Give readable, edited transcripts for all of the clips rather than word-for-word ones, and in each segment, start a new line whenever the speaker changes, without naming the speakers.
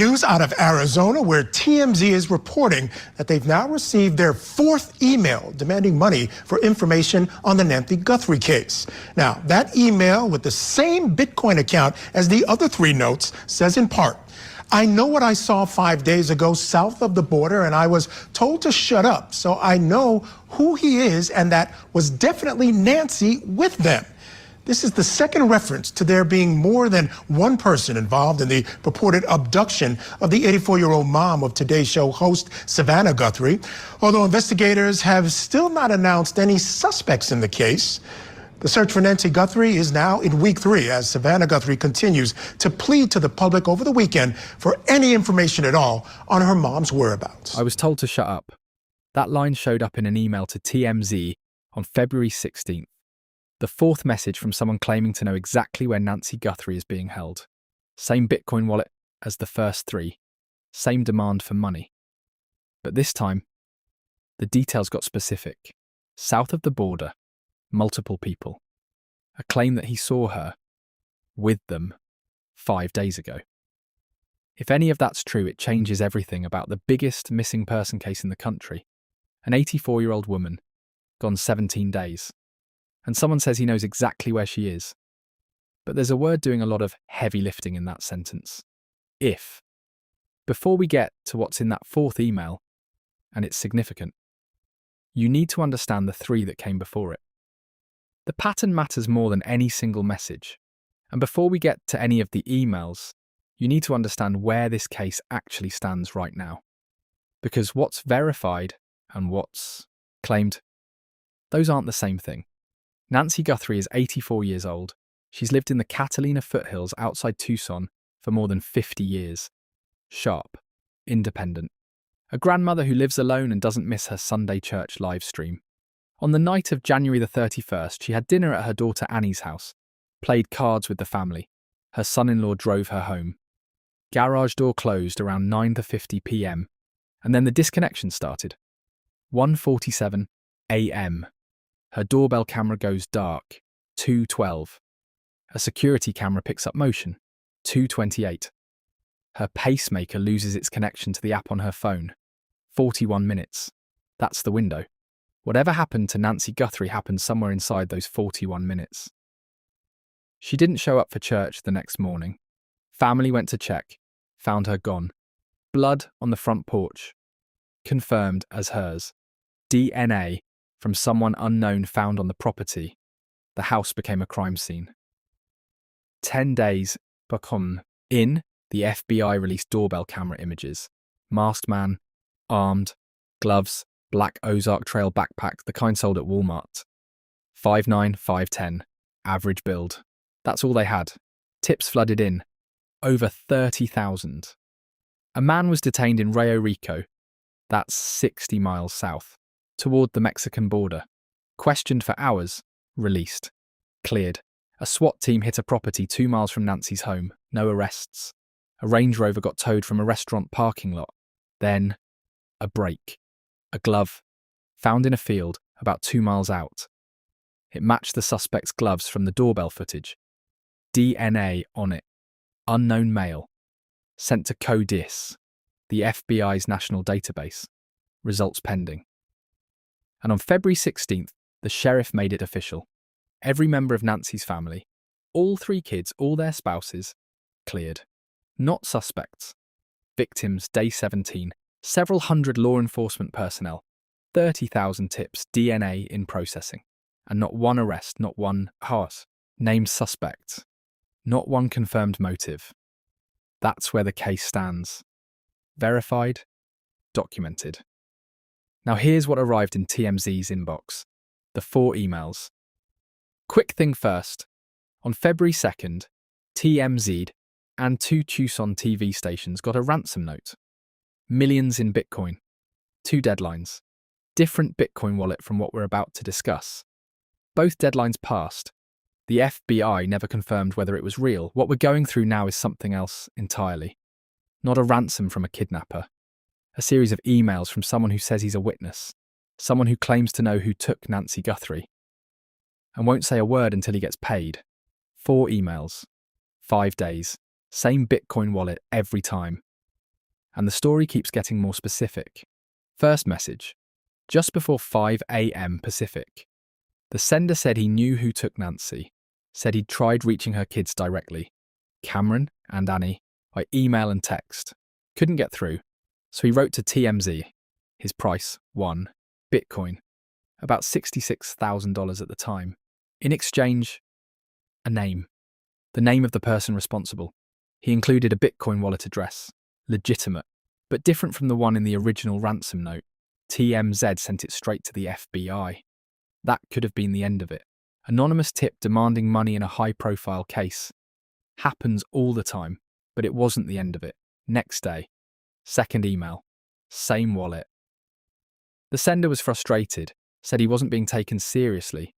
News out of Arizona, where TMZ is reporting that they've now received their fourth email demanding money for information on the Nancy Guthrie case. Now, that email with the same Bitcoin account as the other three notes says in part, "I know what I saw 5 days ago south of the border, and I was told to shut up, so I know who he is, and that was definitely Nancy with them." This is the second reference to there being more than one person involved in the purported abduction of the 84-year-old mom of Today Show host Savannah Guthrie. Although investigators have still not announced any suspects in the case, the search for Nancy Guthrie is now in week 3 as Savannah Guthrie continues to plead to the public over the weekend for any information at all on her mom's whereabouts.
I was told to shut up. That line showed up in an email to TMZ on February 16th. The fourth message from someone claiming to know exactly where Nancy Guthrie is being held. Same Bitcoin wallet as the first three. Same demand for money. But this time, the details got specific. South of the border, multiple people. A claim that he saw her, with them, 5 days ago. If any of that's true, it changes everything about the biggest missing person case in the country. An 84-year-old woman, gone 17 days. And someone says he knows exactly where she is. But there's a word doing a lot of heavy lifting in that sentence. If. Before we get to what's in that fourth email, and it's significant, you need to understand the three that came before it. The pattern matters more than any single message. And before we get to any of the emails, you need to understand where this case actually stands right now. Because what's verified and what's claimed, those aren't the same thing. Nancy Guthrie is 84 years old. She's lived in the Catalina foothills outside Tucson for more than 50 years. Sharp, independent. A grandmother who lives alone and doesn't miss her Sunday church live stream. On the night of January the 31st, she had dinner at her daughter Annie's house, played cards with the family. Her son-in-law drove her home. Garage door closed around 9:50 p.m. and then the disconnection started. 1:47 a.m. Her doorbell camera goes dark, 2:12. A security camera picks up motion, 2:28. Her pacemaker loses its connection to the app on her phone, 41 minutes. That's the window. Whatever happened to Nancy Guthrie happened somewhere inside those 41 minutes. She didn't show up for church the next morning. Family went to check, found her gone. Blood on the front porch, confirmed as hers. DNA from someone unknown found on the property. The house became a crime scene. 10 days in, the FBI released doorbell camera images. Masked man, armed, gloves, black Ozark Trail backpack, the kind sold at Walmart. 5'9", 5'10", average build. That's all they had. Tips flooded in. Over 30,000. A man was detained in Rayo Rico. That's 60 miles south. Toward the Mexican border. Questioned for hours, released. Cleared. A SWAT team hit a property 2 miles from Nancy's home. No arrests. A Range Rover got towed from a restaurant parking lot. Then, a break. A glove. Found in a field about 2 miles out. It matched the suspect's gloves from the doorbell footage. DNA on it. Unknown male. Sent to CODIS, the FBI's national database. Results pending. And on February 16th, the sheriff made it official. Every member of Nancy's family, all 3 kids, all their spouses, cleared. Not suspects. Victims, day 17, several hundred law enforcement personnel, 30,000 tips, DNA in processing. And not one arrest, not one named suspect. Not one confirmed motive. That's where the case stands. Verified, documented. Now here's what arrived in TMZ's inbox. The 4 emails. Quick thing first. On February 2nd, TMZ and 2 Tucson TV stations got a ransom note. Millions in Bitcoin. 2 deadlines. Different Bitcoin wallet from what we're about to discuss. Both deadlines passed. The FBI never confirmed whether it was real. What we're going through now is something else entirely. Not a ransom from a kidnapper. A series of emails from someone who says he's a witness. Someone who claims to know who took Nancy Guthrie. And won't say a word until he gets paid. 4 emails. 5 days. Same Bitcoin wallet every time. And the story keeps getting more specific. First message, just before 5 a.m. Pacific. The sender said he knew who took Nancy, said he'd tried reaching her kids directly, Cameron and Annie, by email and text. Couldn't get through, so he wrote to TMZ. His price, 1 Bitcoin, about $66,000 at the time. In exchange, a name. The name of the person responsible. He included a Bitcoin wallet address, legitimate, but different from the one in the original ransom note. TMZ sent it straight to the FBI. That could have been the end of it. Anonymous tip demanding money in a high-profile case. Happens all the time, but it wasn't the end of it. Next day, second email, same wallet. The sender was frustrated, said he wasn't being taken seriously.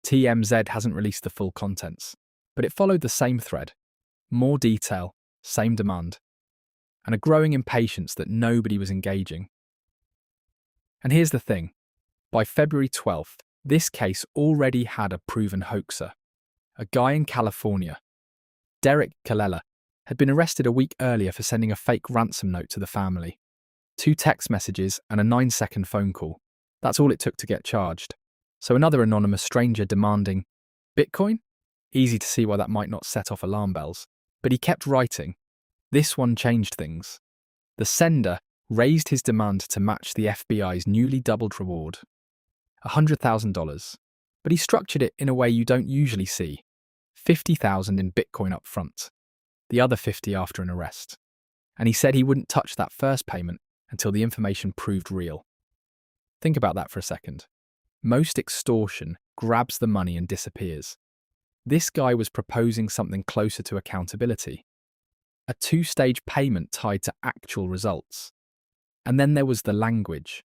TMZ hasn't released the full contents, but it followed the same thread. More detail, same demand, and a growing impatience that nobody was engaging. And here's the thing. By February 12th, this case already had a proven hoaxer. A guy in California, Derek Kalela, had been arrested a week earlier for sending a fake ransom note to the family. 2 text messages and a 9-second phone call. That's all it took to get charged. So another anonymous stranger demanding Bitcoin? Easy to see why that might not set off alarm bells. But he kept writing. This one changed things. The sender raised his demand to match the FBI's newly doubled reward, $100,000. But he structured it in a way you don't usually see. $50,000 in Bitcoin up front, the other $50,000 after an arrest. And he said he wouldn't touch that first payment until the information proved real. Think about that for a second. Most extortion grabs the money and disappears. This guy was proposing something closer to accountability. A 2-stage payment tied to actual results. And then there was the language.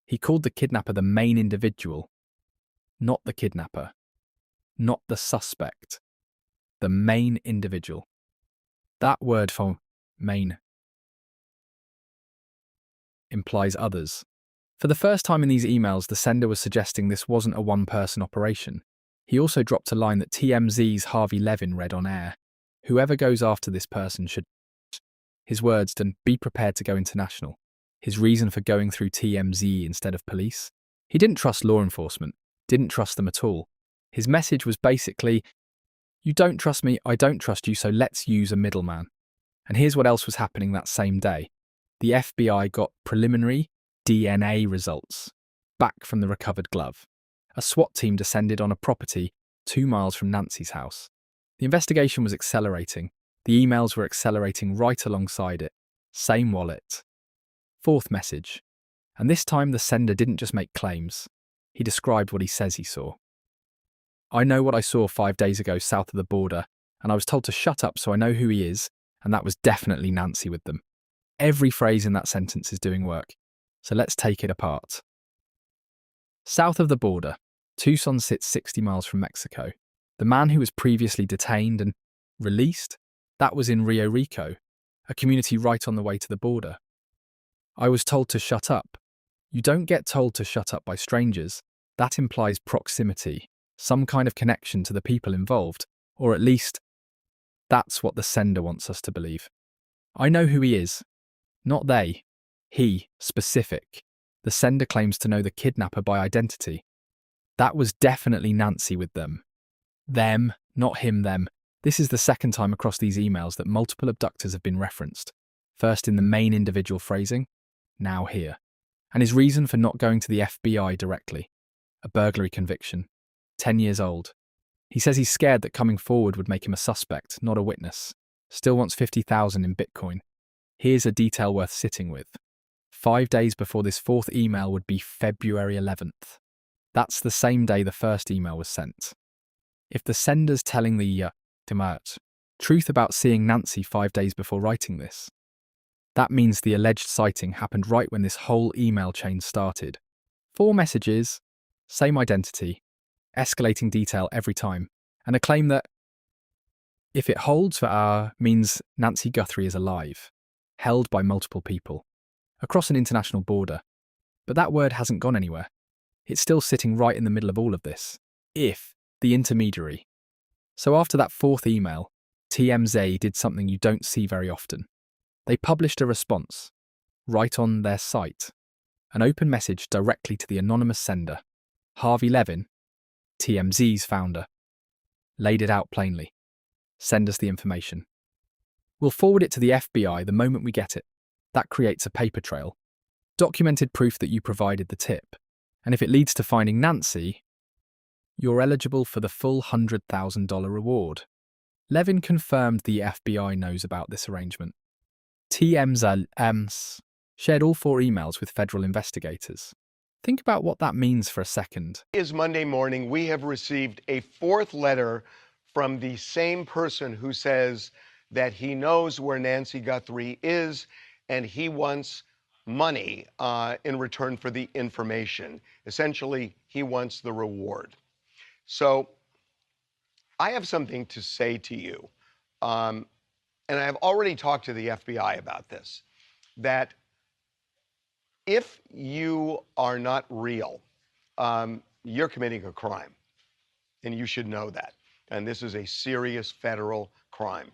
He called the kidnapper the main individual, not the kidnapper, not the suspect, the main individual. That word for main implies others. For the first time in these emails, the sender was suggesting this wasn't a one-person operation. He also dropped a line that TMZ's Harvey Levin read on air. Whoever goes after this person should... His words, and be prepared to go international. His reason for going through TMZ instead of police? He didn't trust law enforcement, didn't trust them at all. His message was basically, you don't trust me, I don't trust you, so let's use a middleman. And here's what else was happening that same day. The FBI got preliminary DNA results back from the recovered glove. A SWAT team descended on a property 2 miles from Nancy's house. The investigation was accelerating. The emails were accelerating right alongside it. Same wallet. Fourth message. And this time the sender didn't just make claims. He described what he says he saw. I know what I saw 5 days ago south of the border, and I was told to shut up so I know who he is, and that was definitely Nancy with them. Every phrase in that sentence is doing work. So let's take it apart. South of the border, Tucson sits 60 miles from Mexico. The man who was previously detained and released, that was in Rio Rico, a community right on the way to the border. I was told to shut up. You don't get told to shut up by strangers. That implies proximity, some kind of connection to the people involved, or at least, that's what the sender wants us to believe. I know who he is. Not they. He, specific. The sender claims to know the kidnapper by identity. That was definitely Nancy with them. Them, not him, them. This is the second time across these emails that multiple abductors have been referenced. First in the main individual phrasing, now here. And his reason for not going to the FBI directly. A burglary conviction. 10 years old. He says he's scared that coming forward would make him a suspect, not a witness. Still wants $50,000 in Bitcoin. Here's a detail worth sitting with. 5 days before this fourth email would be February 11th. That's the same day the first email was sent. If the sender's telling the truth about seeing Nancy 5 days before writing this, that means the alleged sighting happened right when this whole email chain started. 4 messages, same identity, escalating detail every time, and a claim that, if it holds for means Nancy Guthrie is alive, held by multiple people, across an international border. But that word hasn't gone anywhere. It's still sitting right in the middle of all of this. If, the intermediary. So after that fourth email, TMZ did something you don't see very often. They published a response, right on their site, an open message directly to the anonymous sender, Harvey Levin, TMZ's founder. Laid it out plainly. Send us the information. We'll forward it to the FBI the moment we get it. That creates a paper trail, documented proof that you provided the tip. And if it leads to finding Nancy, you're eligible for the full $100,000 reward. Levin confirmed the FBI knows about this arrangement. TMZ shared all 4 emails with federal investigators. Think about what that means for a second.
Is Monday morning, we have received a 4th letter from the same person who says that he knows where Nancy Guthrie is and he wants money in return for the information. Essentially, he wants the reward. So I have something to say to you, and I've already talked to the FBI about this, that if you are not real, you're committing a crime, and you should know that. And this is a serious federal crime.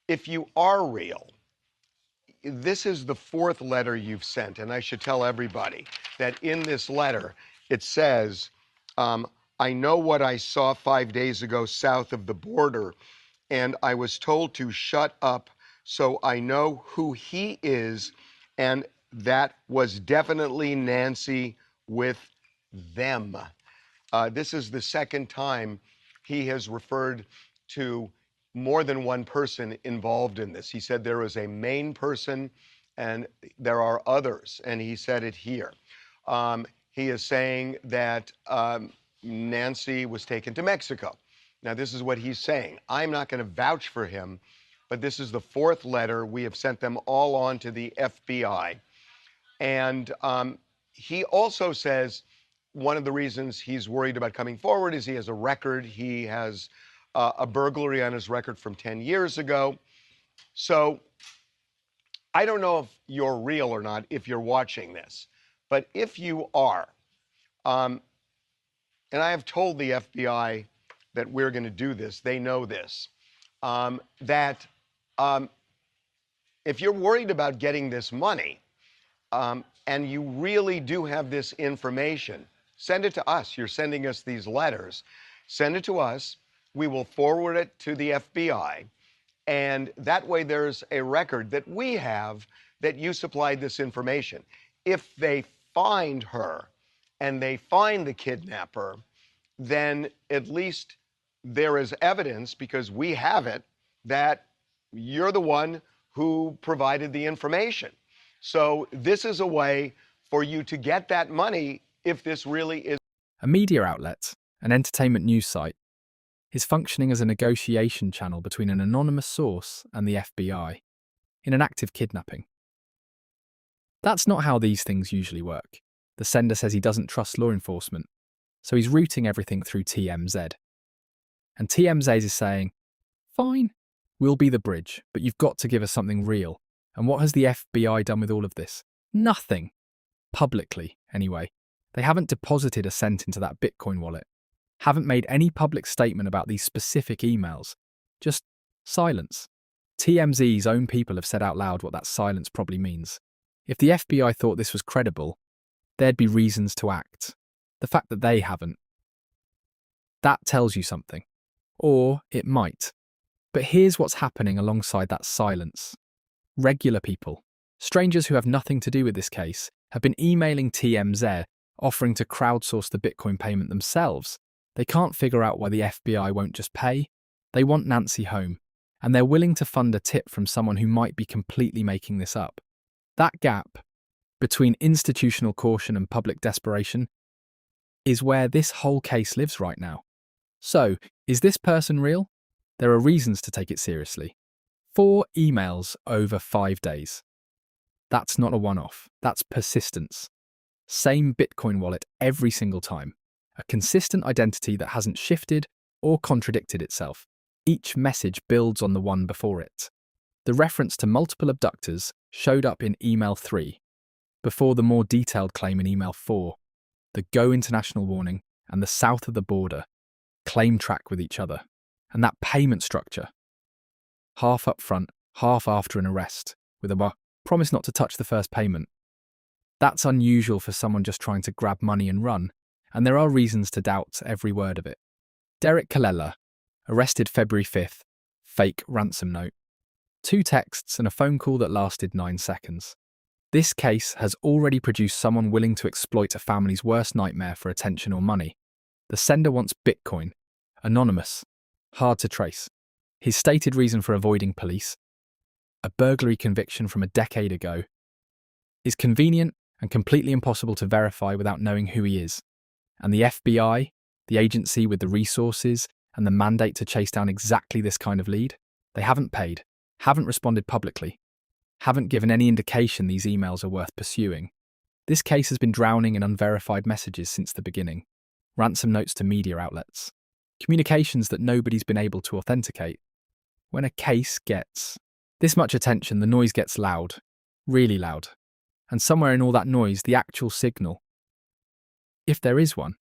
If you are real, this is the 4th letter you've sent, and I should tell everybody that in this letter, it says, I know what I saw 5 days ago south of the border, and I was told to shut up, so I know who he is, and that was definitely Nancy with them. This is the 2nd time he has referred to more than one person involved in this. He said there is a main person and there are others, and he said it here. He is saying that Nancy was taken to Mexico. Now, this is what he's saying. I'm not going to vouch for him, but this is the 4th letter. We have sent them all on to the FBI. And he also says one of the reasons he's worried about coming forward is he has a record. He has a burglary on his record from 10 years ago. So I don't know if you're real or not, if you're watching this, but if you are, and I have told the FBI that we're going to do this, they know this, that if you're worried about getting this money, and you really do have this information, send it to us. You're sending us these letters. Send it to us. We will forward it to the FBI. And that way there's a record that we have that you supplied this information. If they find her and they find the kidnapper, then at least there is evidence, because we have it, that you're the one who provided the information. So this is a way for you to get that money if this really is.
A media outlet, an entertainment news site, is functioning as a negotiation channel between an anonymous source and the FBI in an act of kidnapping. That's not how these things usually work. The sender says he doesn't trust law enforcement, so he's routing everything through TMZ. And TMZ is saying, fine, we'll be the bridge, but you've got to give us something real. And what has the FBI done with all of this? Nothing. Publicly, anyway. They haven't deposited a cent into that Bitcoin wallet. Haven't made any public statement about these specific emails. Just silence. TMZ's own people have said out loud what that silence probably means. If the FBI thought this was credible, there'd be reasons to act. The fact that they haven't. That tells you something. Or it might. But here's what's happening alongside that silence. Regular people, strangers who have nothing to do with this case, have been emailing TMZ offering to crowdsource the Bitcoin payment themselves. They can't figure out why the FBI won't just pay. They want Nancy home, and they're willing to fund a tip from someone who might be completely making this up. That gap between institutional caution and public desperation is where this whole case lives right now. So, is this person real? There are reasons to take it seriously. 4 emails over 5 days. That's not a one-off. That's persistence. Same Bitcoin wallet every single time. A consistent identity that hasn't shifted or contradicted itself. Each message builds on the one before it. The reference to multiple abductors showed up in email 3, before the more detailed claim in email 4. The Go International warning and the south of the border claim track with each other. And that payment structure. Half up front, half after an arrest. with a promise not to touch the first payment. That's unusual for someone just trying to grab money and run, and there are reasons to doubt every word of it. Derek Kalela, arrested February 5th, fake ransom note. 2 texts and a phone call that lasted 9 seconds. This case has already produced someone willing to exploit a family's worst nightmare for attention or money. The sender wants Bitcoin, anonymous, hard to trace. His stated reason for avoiding police, a burglary conviction from a decade ago, is convenient and completely impossible to verify without knowing who he is. And the FBI, the agency with the resources and the mandate to chase down exactly this kind of lead, they haven't paid, haven't responded publicly, haven't given any indication these emails are worth pursuing. This case has been drowning in unverified messages since the beginning. Ransom notes to media outlets. Communications that nobody's been able to authenticate. When a case gets this much attention, the noise gets loud, really loud. And somewhere in all that noise, the actual signal, if there is one,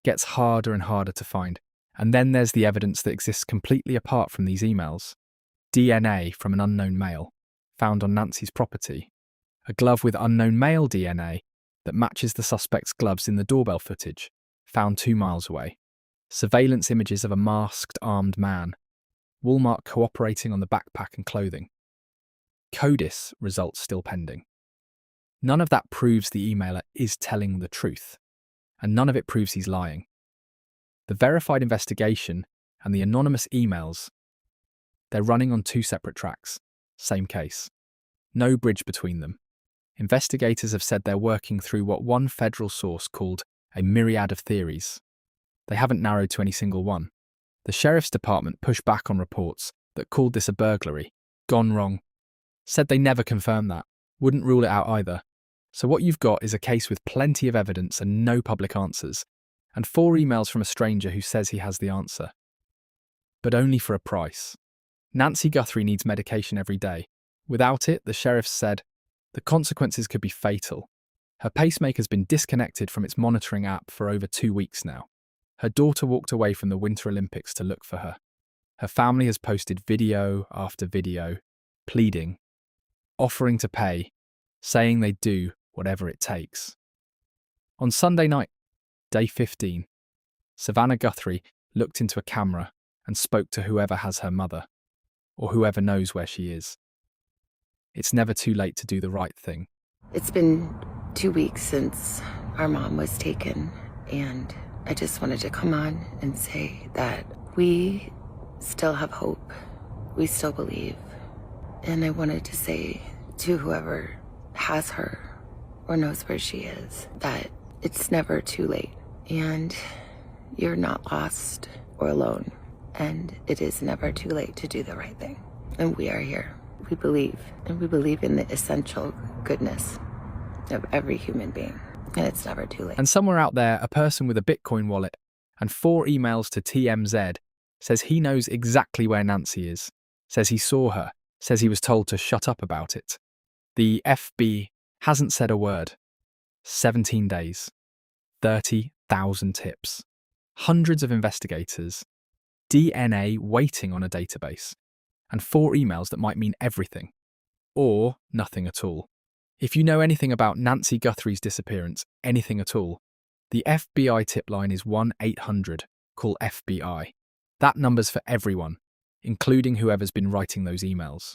gets harder and harder to find. And then there's the evidence that exists completely apart from these emails. DNA from an unknown male, found on Nancy's property. A glove with unknown male DNA that matches the suspect's gloves in the doorbell footage, found 2 miles away. Surveillance images of a masked, armed man. Walmart cooperating on the backpack and clothing. CODIS results still pending. None of that proves the emailer is telling the truth, and none of it proves he's lying. The verified investigation and the anonymous emails, they're running on 2 separate tracks, same case. No bridge between them. Investigators have said they're working through what one federal source called a myriad of theories. They haven't narrowed to any single one. The sheriff's department pushed back on reports that called this a burglary, gone wrong, said they never confirmed that, wouldn't rule it out either. So what you've got is a case with plenty of evidence and no public answers, and 4 emails from a stranger who says he has the answer. But only for a price. Nancy Guthrie needs medication every day. Without it, the sheriff said, the consequences could be fatal. Her pacemaker's been disconnected from its monitoring app for over 2 weeks now. Her daughter walked away from the Winter Olympics to look for her. Her family has posted video after video, pleading, offering to pay, saying they'd do whatever it takes. On Sunday night, day 15, Savannah Guthrie looked into a camera and spoke to whoever has her mother, or whoever knows where she is. It's never too late to do the right thing.
It's been 2 weeks since our mom was taken, and I just wanted to come on and say that we still have hope. We still believe. And I wanted to say to whoever has her or knows where she is that it's never too late, and you're not lost or alone, and it is never too late to do the right thing. And we are here. We believe, and we believe in the essential goodness of every human being, and it's never too late.
And somewhere out there, a person with a Bitcoin wallet and 4 emails to TMZ says he knows exactly where Nancy is, says he saw her, says he was told to shut up about it. The FB hasn't said a word. 17 days, 30,000 tips, hundreds of investigators, DNA waiting on a database, and 4 emails that might mean everything, or nothing at all. If you know anything about Nancy Guthrie's disappearance, anything at all, the FBI tip line is 1-800-CALL FBI. That number's for everyone, including whoever's been writing those emails.